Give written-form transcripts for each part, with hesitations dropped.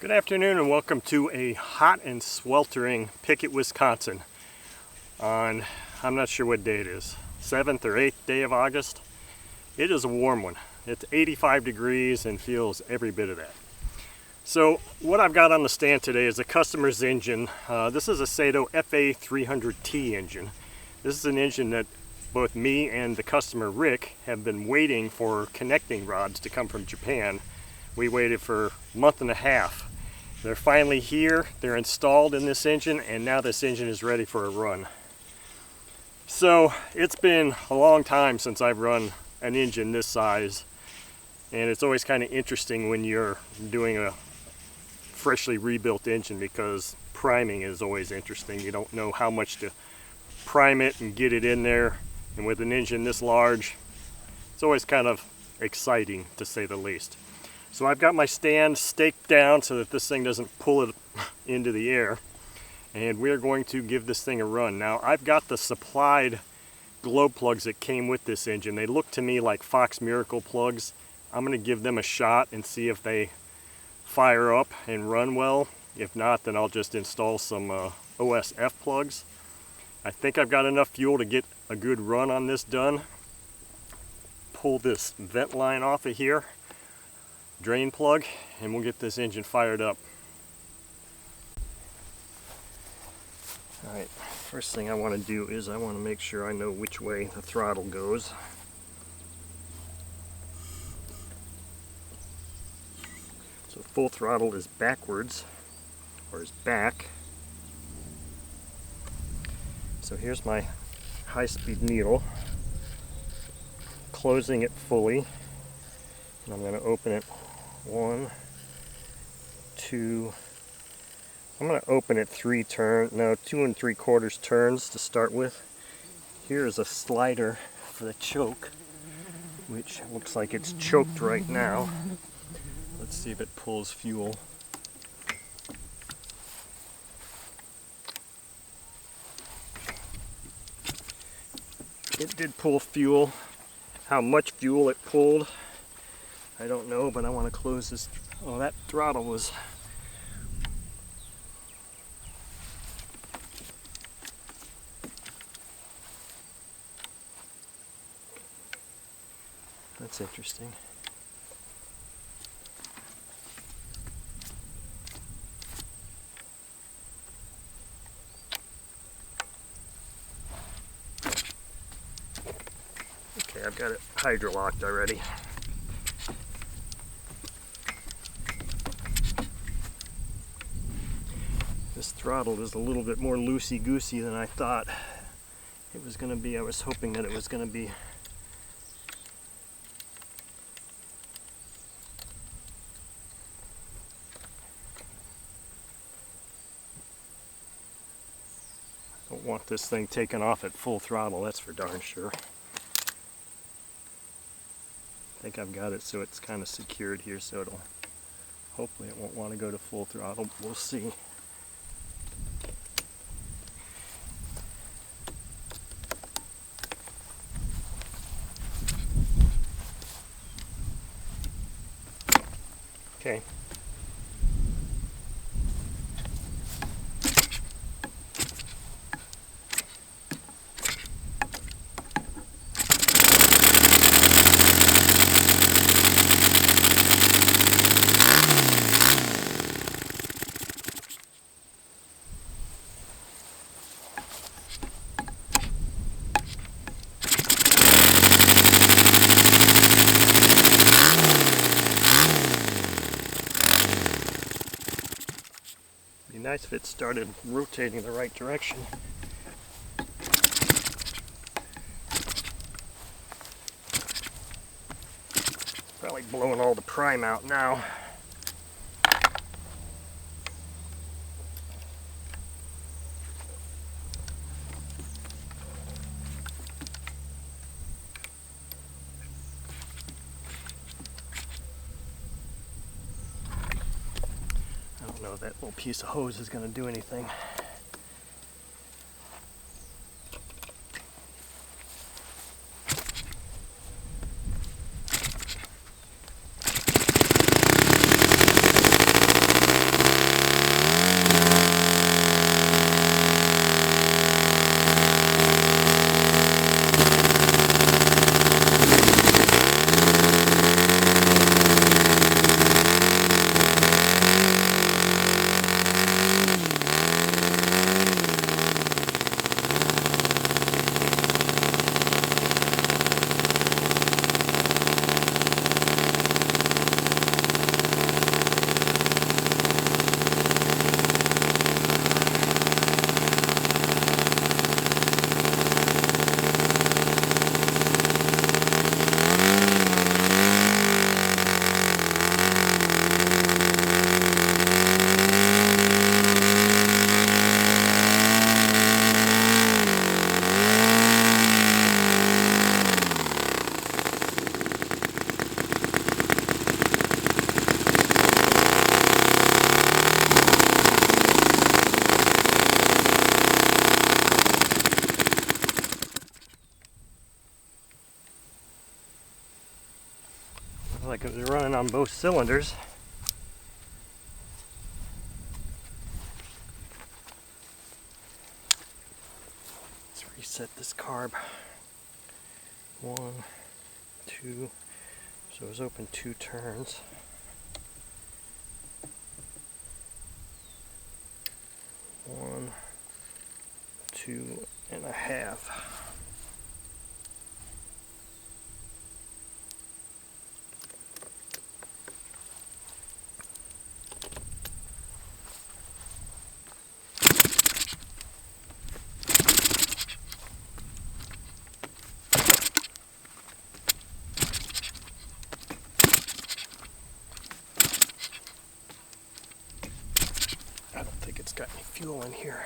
Good afternoon and welcome to a hot and sweltering Pickett, Wisconsin on, I'm not sure what day it is, 7th or 8th day of August. It is a warm one. It's 85 degrees and feels every bit of that. So what I've got on the stand today is a customer's engine. This is a Saito FA-300T engine. This is an engine that both me and the customer Rick have been waiting for connecting rods to come from Japan. We waited for a month and a half. They're finally here, they're installed in this engine, and now this engine is ready for a run. So it's been a long time since I've run an engine this size, and it's always kind of interesting when you're doing a freshly rebuilt engine because priming is always interesting. You don't know how much to prime it and get it in there, and with an engine this large, it's always kind of exciting to say the least. So I've got my stand staked down so that this thing doesn't pull it into the air, and we're going to give this thing a run. Now I've got the supplied glow plugs that came with this engine. They look to me like Fox Miracle plugs. I'm going to give them a shot and see if they fire up and run well. If not, then I'll just install some OSF plugs. I think I've got enough fuel to get a good run on this done. Pull this vent line off of here, drain plug, and we'll get this engine fired up. Alright, first thing I want to do is I want to make sure I know which way the throttle goes. So full throttle is backwards, or is back. So here's my high-speed needle, closing it fully, and I'm going to open it 1, 2, I'm going to open it 2 3/4 turns to start with. Here's a slider for the choke, which looks like it's choked right now. Let's see if it pulls fuel. It did pull fuel. How much fuel it pulled, I don't know, but I want to close this. Oh, that throttle was... That's interesting. Okay, I've got it hydrolocked already. This throttle is a little bit more loosey-goosey than I thought it was going to be. I was hoping that it was going to be I don't want this thing taken off at full throttle, that's for darn sure. I think I've got it so it's kind of secured here, so it'll, hopefully it won't want to go to full throttle. We'll see. Okay. Nice if it started rotating the right direction. Probably blowing all the prime out now. I don't know if that little piece of hose is going to do anything. like it was running on both cylinders. Let's reset this carb. 1, 2, so it was open 2 turns. 1, 2.5. I don't think it's got any fuel in here.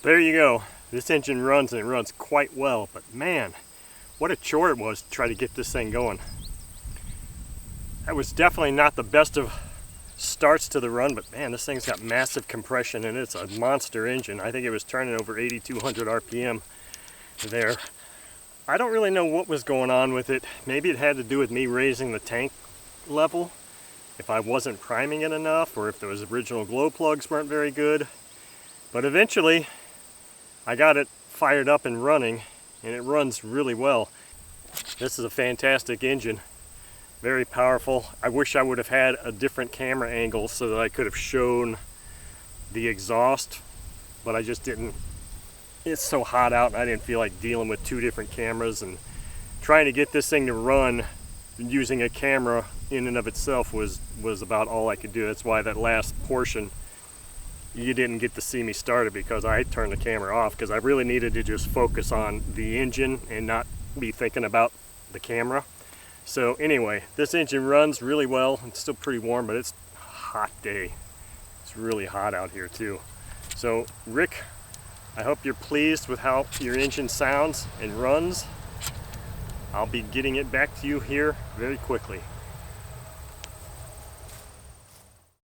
There you go. This engine runs, and it runs quite well, but man, what a chore it was to try to get this thing going. That was definitely not the best of starts to the run, but man, this thing's got massive compression and it's a monster engine. I think it was turning over 8,200 RPM there. I don't really know what was going on with it. Maybe it had to do with me raising the tank level, if I wasn't priming it enough, or if those original glow plugs weren't very good. But eventually, I got it fired up and running, and it runs really well. This is a fantastic engine, very powerful. I wish I would have had a different camera angle so that I could have shown the exhaust, but I just didn't. It's so hot out and I didn't feel like dealing with two different cameras, and trying to get this thing to run using a camera in and of itself was about all I could do. That's why that last portion you didn't get to see me start it, because I turned the camera off because I really needed to just focus on the engine and not be thinking about the camera. So anyway, this engine runs really well. It's still pretty warm, but it's a hot day. It's really hot out here too. So Rick, I hope you're pleased with how your engine sounds and runs. I'll be getting it back to you here very quickly.